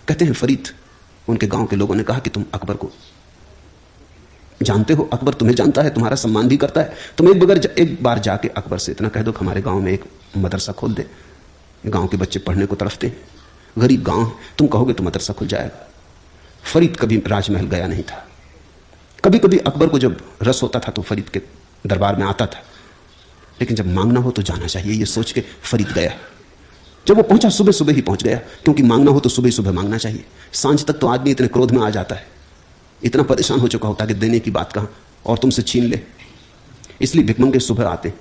कहते हैं फरीद, उनके गांव के लोगों ने कहा कि तुम अकबर को जानते हो, अकबर तुम्हें जानता है, तुम्हारा सम्मान भी करता है, तुम एक बार जाके अकबर से इतना कह दो कि हमारे गांव में एक मदरसा खोल दे, गांव के बच्चे पढ़ने को तड़फते हैं, गरीब गांव है, तुम कहोगे तो मदरसा खुल जाएगा। फरीद कभी राजमहल गया नहीं था। कभी कभी अकबर को जब रस होता था तो फरीद के दरबार में आता था, लेकिन जब मांगना हो तो जाना चाहिए, ये सोच के फरीद गया। जब वो पहुंचा सुबह सुबह ही पहुंच गया, क्योंकि मांगना हो तो सुबह सुबह मांगना चाहिए। सांझ तक तो आदमी इतने क्रोध में आ जाता है, इतना परेशान हो चुका होता है कि देने की बात कहां और तुमसे छीन ले। इसलिए भिखमंगे सुबह आते।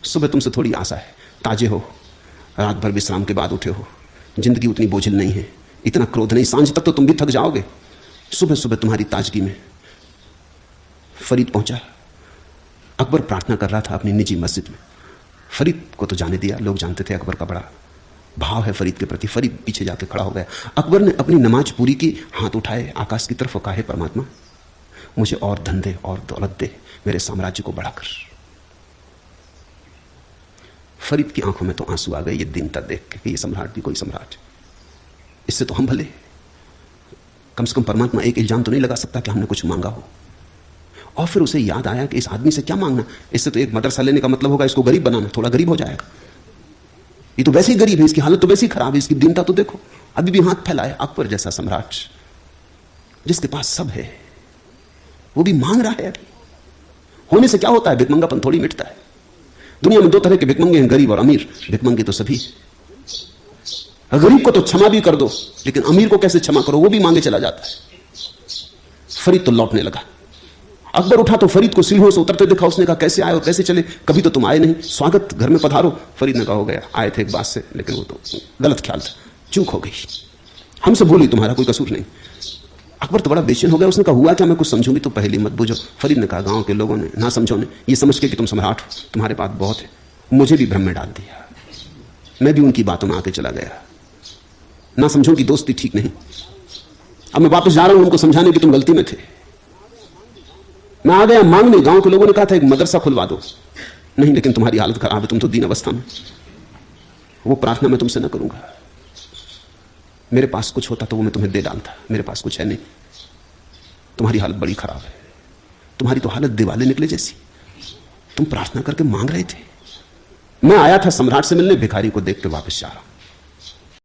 सुबह तुमसे थोड़ी आशा है, ताजे हो, रात भर विश्राम के बाद उठे हो, जिंदगी उतनी बोझिल नहीं है, इतना क्रोध नहीं, सांझ तक तो तुम भी थक जाओगे। सुबह सुबह तुम्हारी ताजगी में फरीद पहुंचा। अकबर प्रार्थना कर रहा था अपनी निजी मस्जिद में। फरीद को तो जाने दिया, लोग जानते थे अकबर का बड़ा भाव है फरीद के प्रति। फरीद पीछे जाके खड़ा हो गया। अकबर ने अपनी नमाज पूरी की, हाथ उठाए आकाश की तरफ, कहा, परमात्मा मुझे और धन दे और दौलत दे, मेरे साम्राज्य को बढ़ाकर। फरीद की आंखों में तो आंसू आ गए ये दीनता देख के कि ये सम्राट भी कोई सम्राट, इससे तो हम भले, कम से कम परमात्मा एक इल्जाम तो नहीं लगा सकता कि हमने कुछ मांगा हो। और फिर उसे याद आया कि इस आदमी से क्या मांगना, इससे तो एक मदरसा लेने का मतलब होगा इसको गरीब बनाना, थोड़ा गरीब हो जाएगा। ये तो वैसे ही गरीब है, इसकी हालत तो वैसे ही खराब है, इसकी दीनता तो देखो, अभी भी हाथ फैलाए। अकबर जैसा सम्राट जिसके पास सब है वो भी मांग रहा है। अभी होने से क्या होता है, भिखमंगापन थोड़ी मिटता है। दुनिया में दो तरह के भिखमंगे हैं, गरीब और अमीर। भिखमंगे तो सभी, गरीब को तो क्षमा भी कर दो, लेकिन अमीर को कैसे क्षमा करो, वो भी मांगे चला जाता है। फरीद तो लौटने लगा। अकबर उठा तो फरीद को सीढ़ियों से उतरते देखा। उसने कहा, कैसे आए और कैसे चले, कभी तो तुम आए नहीं, स्वागत, घर में पधारो। फरीद ने कहा, हो गया, आए थे एक बात से, लेकिन वो तो गलत ख्याल था, चूक हो गई, हमसे भूल हुई, तुम्हारा कोई कसूर नहीं। अकबर तो बड़ा बेचैन हो गया। उसने कहा, हुआ क्या, मैं कुछ समझूंगी तो पहले मत बुझो। फरीद ने कहा, गांव के लोगों ने, ना समझो ने, ये समझ के कि तुम सम्राट हो, तुम्हारे पास बहुत है, मुझे भी भ्रम में डाल दिया। मैं भी उनकी बातों में आके चला गया। ना समझो की दोस्ती ठीक नहीं। अब मैं वापस जा रहा हूं उनको समझाने की तुम गलती में थे। मैं आ गया मांगने, गांव के लोगों ने कहा था एक मदरसा खुलवा दो। नहीं, लेकिन तुम्हारी हालत खराब है, तुम तो दीन अवस्था में। वो प्रार्थना मैं तुमसे न करूंगा। मेरे पास कुछ होता तो वो मैं तुम्हें दे डालता, मेरे पास कुछ है नहीं। तुम्हारी हालत बड़ी खराब है, तुम्हारी तो हालत दिवाले निकले जैसी। तुम प्रार्थना करके मांग रहे थे, मैं आया था सम्राट से मिलने, भिखारी को देख के वापस जा रहा हूं।